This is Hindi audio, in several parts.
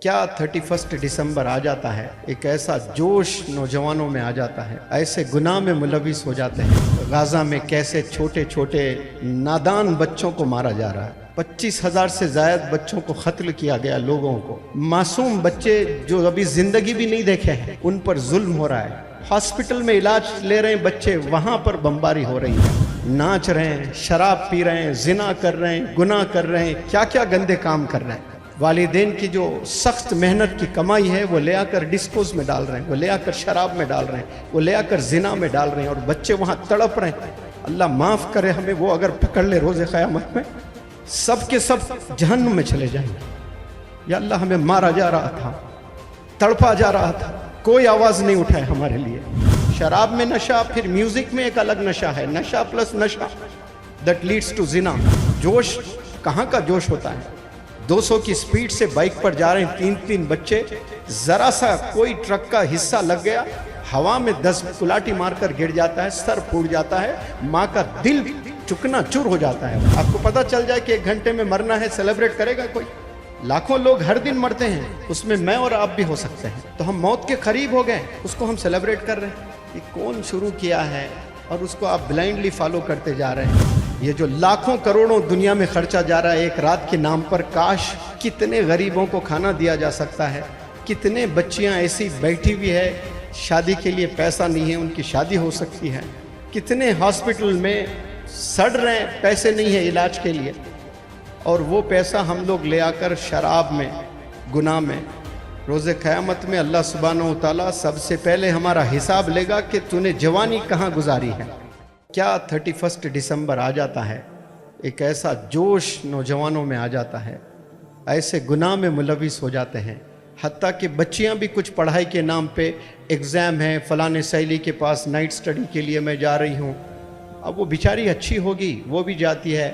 क्या 31 दिसंबर आ जाता है, एक ऐसा जोश नौजवानों में आ जाता है, ऐसे गुनाह में मुलविस हो जाते हैं। गाजा में कैसे छोटे छोटे नादान बच्चों को मारा जा रहा है, 25,000 से ज्यादा बच्चों को कत्ल किया गया, लोगों को, मासूम बच्चे जो अभी जिंदगी भी नहीं देखे हैं उन पर जुल्म हो रहा है। हॉस्पिटल में इलाज ले रहे हैं बच्चे, वहां पर बमबारी हो रही है, नाच रहे हैं, शराब पी रहे हैं, जिना कर रहे हैं, गुनाह कर रहे हैं, क्या क्या गंदे काम कर रहे हैं। वालिदैन की जो सख्त मेहनत की कमाई है वो ले आकर डिस्पोज में डाल रहे हैं, वो ले आकर शराब में डाल रहे हैं, वो ले आकर जिना में डाल रहे हैं, और बच्चे वहां तड़प रहे हैं। अल्लाह माफ करे हमें, वो अगर पकड़ ले रोज़े क़यामत में सब के सब जहन्नुम में चले जाएंगे। या अल्लाह, हमें मारा जा रहा था, तड़पा जा रहा था, कोई आवाज नहीं उठाए हमारे लिए। शराब में नशा, फिर म्यूजिक में एक अलग नशा है, नशा प्लस नशा, दैट लीड्स टू जिना। जोश कहाँ का जोश होता है, 200 की स्पीड से बाइक पर जा रहे हैं 3-3 बच्चे, जरा सा कोई ट्रक का हिस्सा लग गया, हवा में 10 कुलाटी मारकर गिर जाता है, सर फूट जाता है, माँ का दिल चुकना चूर हो जाता है। आपको पता चल जाए कि 1 घंटे में मरना है, सेलिब्रेट करेगा कोई? लाखों लोग हर दिन मरते हैं, उसमें मैं और आप भी हो सकते हैं, तो हम मौत के करीब हो गए, उसको हम सेलिब्रेट कर रहे हैं। ये कौन शुरू किया है और उसको आप ब्लाइंडली फॉलो करते जा रहे हैं। ये जो लाखों करोड़ों दुनिया में खर्चा जा रहा है एक रात के नाम पर, काश कितने गरीबों को खाना दिया जा सकता है, कितने बच्चियां ऐसी बैठी हुई है, शादी के लिए पैसा नहीं है, उनकी शादी हो सकती है, कितने हॉस्पिटल में सड़ रहे हैं, पैसे नहीं है इलाज के लिए, और वो पैसा हम लोग ले आकर शराब में, गुनाह में। रोज़े क़यामत में अल्लाह सुब्हानहू व तआला सबसे पहले हमारा हिसाब लेगा कि तूने जवानी कहाँ गुजारी है। क्या 31 दिसंबर आ जाता है, एक ऐसा जोश नौजवानों में आ जाता है, ऐसे गुनाह में मुलविस हो जाते हैं, हत्ता कि बच्चियां भी कुछ पढ़ाई के नाम पे, एग्ज़ाम है, फ़लाने सहेली के पास नाइट स्टडी के लिए मैं जा रही हूँ। अब वो बेचारी अच्छी होगी, वो भी जाती है,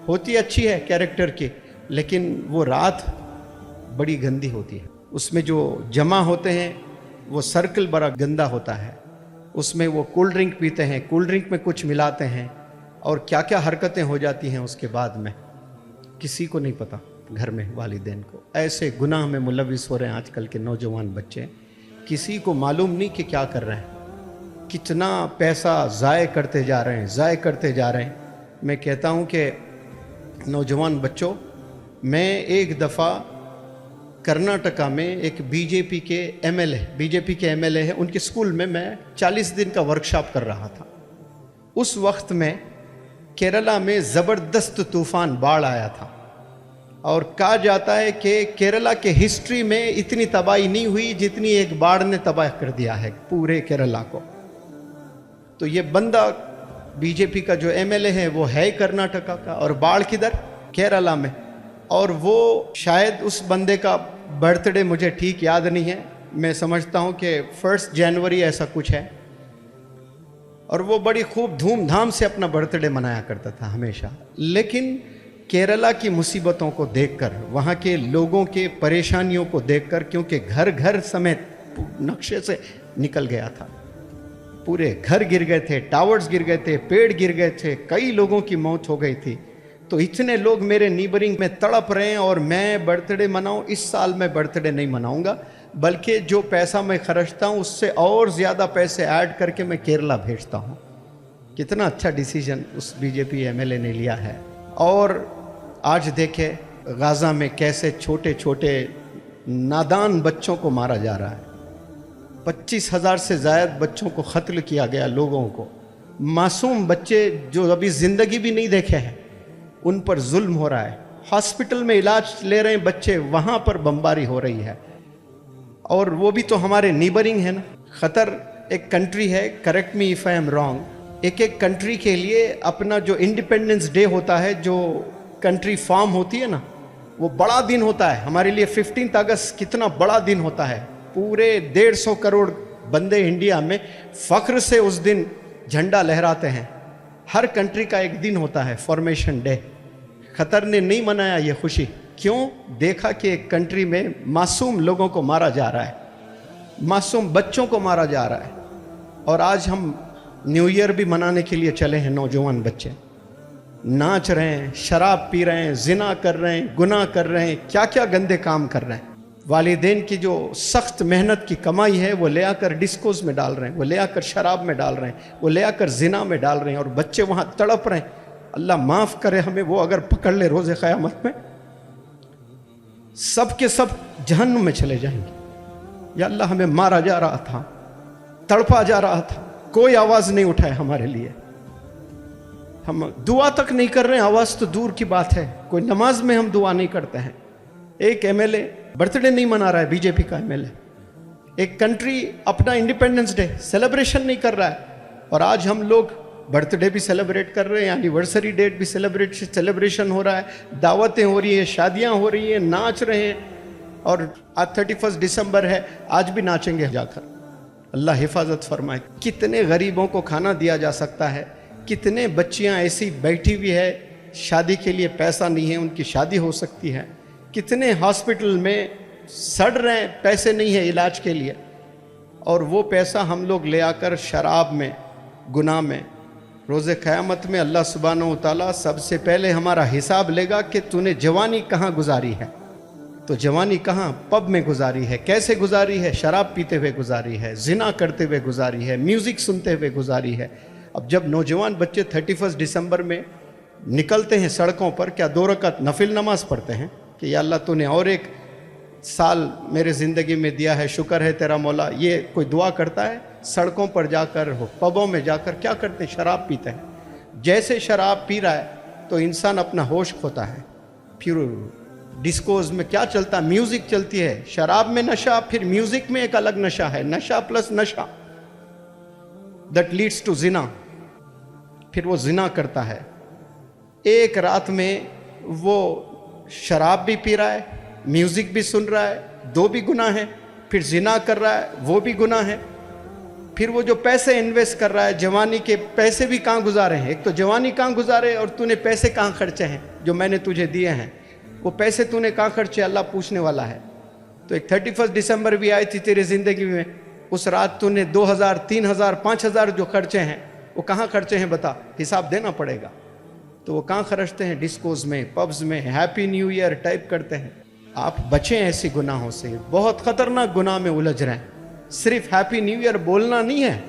होती अच्छी है कैरेक्टर की, लेकिन वो रात बड़ी गंदी होती है। उसमें जो जमा होते हैं वो सर्कल बड़ा गंदा होता है, उसमें वो कोल्ड ड्रिंक पीते हैं, कोल्ड ड्रिंक में कुछ मिलाते हैं, और क्या क्या हरकतें हो जाती हैं उसके बाद में, किसी को नहीं पता घर में वालिदैन को। ऐसे गुनाह में मुलविस हो रहे हैं आजकल के नौजवान बच्चे, किसी को मालूम नहीं कि क्या कर रहे हैं, कितना पैसा ज़ाय करते जा रहे हैं, ज़ाय करते जा रहे हैं। मैं कहता हूँ कि नौजवान बच्चों, मैं एक दफ़ा कर्नाटका में एक बीजेपी के एमएलए है, उनके स्कूल में मैं 40 दिन का वर्कशॉप कर रहा था। उस वक्त में केरला में ज़बरदस्त तूफ़ान बाढ़ आया था, और कहा जाता है कि केरला के हिस्ट्री में इतनी तबाही नहीं हुई जितनी एक बाढ़ ने तबाह कर दिया है पूरे केरला को। तो ये बंदा बीजेपी का जो एमएलए है वो है कर्नाटका का, और बाढ़ किधर? केरला में। और वो शायद उस बंदे का बर्थडे मुझे ठीक याद नहीं है, मैं समझता हूँ कि 1 जनवरी ऐसा कुछ है, और वो बड़ी खूब धूमधाम से अपना बर्थडे मनाया करता था हमेशा। लेकिन केरला की मुसीबतों को देखकर, वहाँ के लोगों के परेशानियों को देखकर, क्योंकि घर घर समेत नक्शे से निकल गया था, पूरे घर गिर गए थे, टावर्स गिर गए थे, पेड़ गिर गए थे, कई लोगों की मौत हो गई थी। तो इतने लोग मेरे नीबरिंग में तड़प रहे हैं, और मैं बर्थडे मनाऊं, इस साल मैं बर्थडे नहीं मनाऊंगा, बल्कि जो पैसा मैं खर्चता हूं उससे और ज़्यादा पैसे ऐड करके मैं केरला भेजता हूं। कितना अच्छा डिसीजन उस बीजेपी एमएलए ने लिया है। और आज देखे गाज़ा में कैसे छोटे छोटे नादान बच्चों को मारा जा रहा है, 25,000 से ज़्यादा बच्चों को कत्ल किया गया, लोगों को, मासूम बच्चे जो अभी ज़िंदगी भी नहीं देखे हैं उन पर जुल्म हो रहा है। हॉस्पिटल में इलाज ले रहे हैं बच्चे, वहाँ पर बमबारी हो रही है, और वो भी तो हमारे नीबरिंग है ना। क़तर एक कंट्री है, correct me if I am wrong, एक कंट्री के लिए अपना जो इंडिपेंडेंस डे होता है, जो कंट्री फॉर्म होती है ना, वो बड़ा दिन होता है। हमारे लिए 15 अगस्त कितना बड़ा दिन होता है, पूरे 150 करोड़ बंदे इंडिया में फ़ख्र से उस दिन झंडा लहराते हैं। हर कंट्री का एक दिन होता है फॉर्मेशन डे। क़तर ने नहीं मनाया ये खुशी, क्यों? देखा कि एक कंट्री में मासूम लोगों को मारा जा रहा है, मासूम बच्चों को मारा जा रहा है। और आज हम न्यू ईयर भी मनाने के लिए चले हैं, नौजवान बच्चे नाच रहे हैं, शराब पी रहे हैं, जिना कर रहे हैं, गुनाह कर रहे हैं, क्या क्या गंदे काम कर रहे हैं। वालिदैन की जो सख्त मेहनत की कमाई है वो ले आकर डिस्कोज में डाल रहे हैं, वो ले आकर शराब में डाल रहे हैं, वो ले आकर जिना में डाल रहे हैं और बच्चे वहां तड़प रहे हैं। अल्लाह माफ करे हमें, वो अगर पकड़ ले रोजे क़यामत में सब के सब जहन्नुम में चले जाएंगे। या अल्लाह हमें मारा जा रहा था, तड़पा जा रहा था, कोई आवाज नहीं उठाए हमारे लिए, हम दुआ तक नहीं कर रहे हैं, आवाज तो दूर की बात है, कोई नमाज में हम दुआ नहीं करते हैं। एक एमएलए बर्थडे नहीं मना रहा है, बीजेपी का एमएलए, एक कंट्री अपना इंडिपेंडेंस डे सेलिब्रेशन नहीं कर रहा है, और आज हम लोग बर्थडे भी सेलिब्रेट कर रहे हैं, एनिवर्सरी डेट भी सेलिब्रेशन हो रहा है, दावतें हो रही है, शादियां हो रही हैं, नाच रहे हैं, और आज 31 दिसंबर है, आज भी नाचेंगे जाकर। अल्लाह हिफाजत फरमाए। कितने गरीबों को खाना दिया जा सकता है, कितने बच्चियां ऐसी बैठी हुई है, शादी के लिए पैसा नहीं है, उनकी शादी हो सकती है, कितने हॉस्पिटल में सड़ रहे हैं, पैसे नहीं है इलाज के लिए, और वो पैसा हम लोग ले आकर शराब में, गुनाह में। रोज़े क़यामत में अल्लाह सुब्हानहू तआला सबसे पहले हमारा हिसाब लेगा कि तूने जवानी कहाँ गुजारी है। तो जवानी कहाँ? पब में गुजारी है। कैसे गुजारी है? शराब पीते हुए गुजारी है, जिना करते हुए गुजारी है, म्यूज़िक सुनते हुए गुजारी है। अब जब नौजवान बच्चे 31 दिसंबर में निकलते हैं सड़कों पर, क्या 2 रकात नफिल नमाज पढ़ते हैं कि या अल्लाह तूने और एक साल मेरे ज़िंदगी में दिया है, शुक्र है तेरा मौला, ये कोई दुआ करता है? सड़कों पर जाकर, पबों में जाकर क्या करते हैं? शराब पीते हैं। जैसे शराब पी रहा है तो इंसान अपना होश खोता है। फिर डिस्कोज में क्या चलता? म्यूजिक चलती है। शराब में नशा, फिर म्यूजिक में एक अलग नशा है, नशा प्लस नशा, दैट लीड्स टू जिना। फिर वो जिना करता है। एक रात में वो शराब भी पी रहा है, म्यूजिक भी सुन रहा है, 2 भी गुनाह है, फिर जिना कर रहा है, वो भी गुनाह है। फिर वो जो पैसे इन्वेस्ट कर रहा है, जवानी के पैसे भी कहाँ गुजारे हैं? एक तो जवानी कहाँ गुजारे, और तूने पैसे कहाँ खर्चे हैं जो मैंने तुझे दिए हैं, वो पैसे तूने कहाँ खर्चे? अल्लाह पूछने वाला है। तो एक 31 दिसंबर भी आई थी तेरी जिंदगी में, उस रात तूने 2000, 3000, 5000 जो खर्चे हैं वो कहाँ खर्चे हैं बता, हिसाब देना पड़ेगा। तो वो कहाँ खर्चते हैं? डिस्कोज में, पब्स में, हैप्पी न्यू ईयर टाइप करते हैं। आप बचें ऐसी गुनाहों से, बहुत खतरनाक गुनाह में उलझ रहे हैं। सिर्फ हैप्पी न्यू ईयर बोलना नहीं है,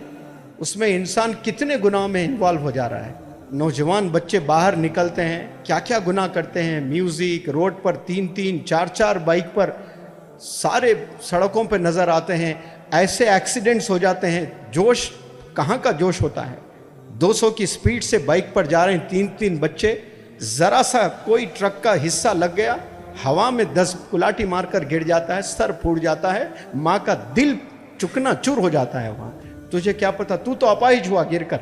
उसमें इंसान कितने गुनाह में इन्वॉल्व हो जा रहा है। नौजवान बच्चे बाहर निकलते हैं, क्या क्या गुनाह करते हैं। म्यूजिक, रोड पर 3-3, 4-4 बाइक पर सारे सड़कों पर नजर आते हैं। ऐसे एक्सीडेंट्स हो जाते हैं, जोश कहाँ का जोश होता है। 200 की स्पीड से बाइक पर जा रहे हैं 3-3 बच्चे, जरा सा कोई ट्रक का हिस्सा लग गया, हवा में 10 कुलाटी मारकर गिर जाता है, सर फूट जाता है, माँ का दिल चुकना चूर हो जाता है वहां। तुझे क्या पता, तू तो अपाहिज हुआ गिरकर,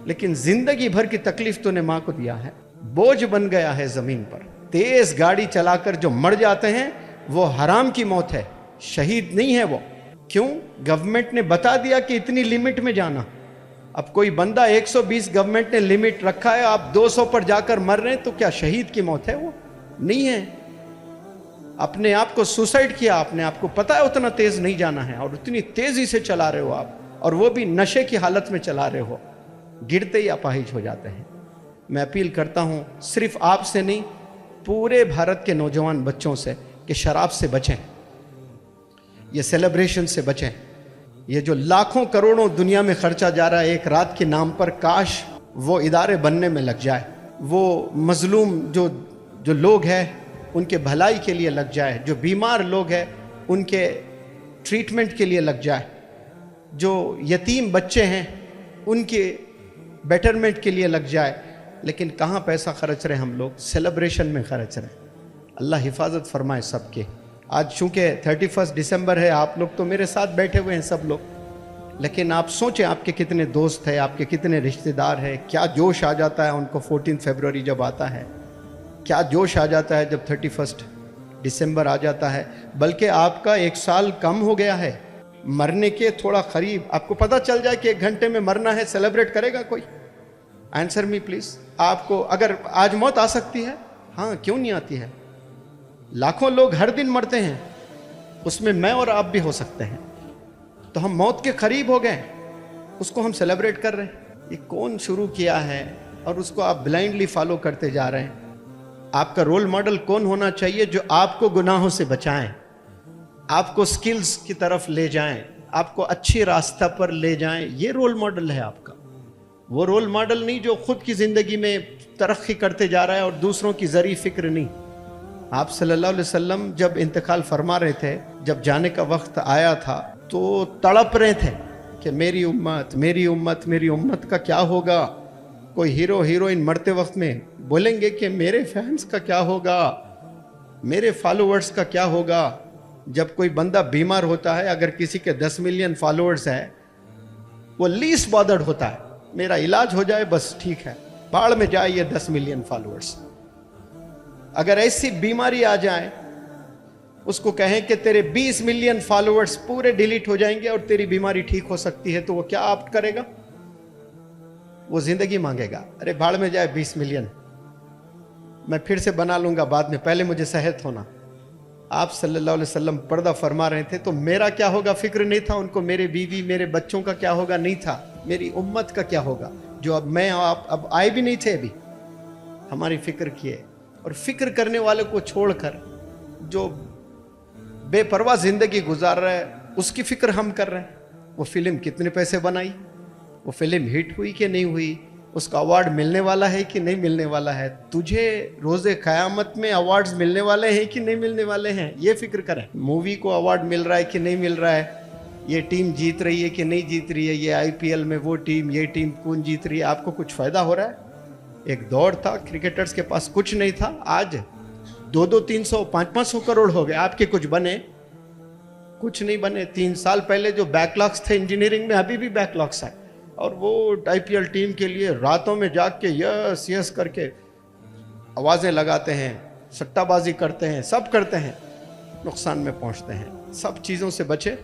लेकिन जिंदगी भर की तकलीफ तूने माँ को दिया है। बोझ बन गया है जमीन पर। तेज गाड़ी चलाकर जो मर जाते हैं वो हराम की मौत है, शहीद नहीं है वो। क्यों? गवर्नमेंट ने बता दिया कि इतनी लिमिट में जाना। अब कोई बंदा 120 गवर्नमेंट ने लिमिट रखा है, आप 200 पर जाकर मर रहे हैं, तो क्या शहीद की मौत है वो? नहीं है। अपने आप को सुसाइड किया आपने, आपको पता है उतना तेज नहीं जाना है, और उतनी तेजी से चला रहे हो आप, और वो भी नशे की हालत में चला रहे हो, गिरते ही अपाहिज हो जाते हैं। मैं अपील करता हूं सिर्फ आपसे नहीं, पूरे भारत के नौजवान बच्चों से कि शराब से बचें, ये सेलिब्रेशन से बचें। ये जो लाखों करोड़ों दुनिया में खर्चा जा रहा है एक रात के नाम पर, काश वो इदारे बनने में लग जाए, वो मजलूम जो लोग हैं उनके भलाई के लिए लग जाए, जो बीमार लोग हैं उनके ट्रीटमेंट के लिए लग जाए, जो यतीम बच्चे हैं उनके बेटरमेंट के लिए लग जाए। लेकिन कहाँ पैसा खर्च रहे हम लोग? सेलिब्रेशन में खर्च रहे। अल्लाह हिफाजत फरमाए सबके। आज चूँकि 31 दिसंबर है, आप लोग तो मेरे साथ बैठे हुए हैं सब लोग, लेकिन आप सोचें आपके कितने दोस्त हैं, आपके कितने रिश्तेदार हैं, क्या जोश आ जाता है उनको 14 फरवरी जब आता है, क्या जोश आ जाता है जब 31 दिसंबर आ जाता है। बल्कि आपका 1 साल कम हो गया है मरने के थोड़ा करीब। आपको पता चल जाए कि 1 घंटे में मरना है, सेलिब्रेट करेगा कोई? Answer me please. आपको अगर आज मौत आ सकती है? हाँ, क्यों नहीं आती है? लाखों लोग हर दिन मरते हैं, उसमें मैं और आप भी हो सकते हैं। तो हम मौत के करीब हो गए, उसको हम सेलिब्रेट कर रहे हैं। ये कौन शुरू किया है और उसको आप ब्लाइंडली फॉलो करते जा रहे हैं? आपका रोल मॉडल कौन होना चाहिए जो आपको गुनाहों से बचाएं? आपको स्किल्स की तरफ ले जाएं, आपको अच्छी रास्ता पर ले जाएं, ये रोल मॉडल है आपका। वो रोल मॉडल नहीं जो खुद की जिंदगी में तरक्की करते जा रहा है और दूसरों की जरी फिक्र नहीं। आप सल्लल्लाहु अलैहि वसल्लम जब इंतकाल फरमा रहे थे, जब जाने का वक्त आया था, तो तड़प रहे थे कि मेरी उम्मत मेरी उम्मत मेरी उम्मत का क्या होगा। कोई हीरो हीरोइन मरते वक्त में बोलेंगे कि मेरे फैंस का क्या होगा, मेरे फॉलोअर्स का क्या होगा। जब कोई बंदा बीमार होता है, अगर किसी के 10 मिलियन फॉलोअर्स हैं, वो लीस्ट बॉदर्ड होता है, मेरा इलाज हो जाए बस ठीक है, बाढ़ में जाए ये 10 मिलियन फॉलोअर्स। अगर ऐसी बीमारी आ जाए, उसको कहें कि तेरे 20 मिलियन फॉलोअर्स पूरे डिलीट हो जाएंगे और तेरी बीमारी ठीक हो सकती है, तो वो क्या ऑप्ट करेगा? वो जिंदगी मांगेगा, अरे भाड़ में जाए 20 मिलियन, मैं फिर से बना लूंगा बाद में, पहले मुझे सेहत होना। आप सल्लल्लाहु अलैहि वसल्लम पर्दा फरमा रहे थे, तो मेरा क्या होगा फिक्र नहीं था उनको, मेरे बीवी मेरे बच्चों का क्या होगा नहीं था, मेरी उम्मत का क्या होगा, जो अब मैं आप अब आए भी नहीं थे, अभी हमारी फिक्र किए। और फिक्र करने वाले को छोड़कर जो बेपरवाह जिंदगी गुजार रहा है, उसकी फिक्र हम कर रहे हैं। वो फिल्म कितने पैसे बनाई, वो फिल्म हिट हुई कि नहीं हुई, उसका अवार्ड मिलने वाला है कि नहीं मिलने वाला है, तुझे रोज़े क़यामत में अवार्ड्स मिलने वाले हैं कि नहीं मिलने वाले हैं, ये फिक्र करें। मूवी को अवार्ड मिल रहा है कि नहीं मिल रहा है, ये टीम जीत रही है कि नहीं जीत रही है, ये IPL में वो टीम ये टीम कौन जीत रही है, आपको कुछ फ़ायदा हो रहा है? एक दौर था, क्रिकेटर्स के पास कुछ नहीं था, आज 200 300 500 करोड़ हो गए, आपके कुछ बने? कुछ नहीं बने। 3 साल पहले जो बैकलॉग्स थे इंजीनियरिंग में, अभी भी बैकलॉग्स है, और वो IPL टीम के लिए रातों में जाग के यस यस करके आवाज़ें लगाते हैं, सट्टाबाजी करते हैं, सब करते हैं, नुकसान में पहुंचते हैं। सब चीज़ों से बचे।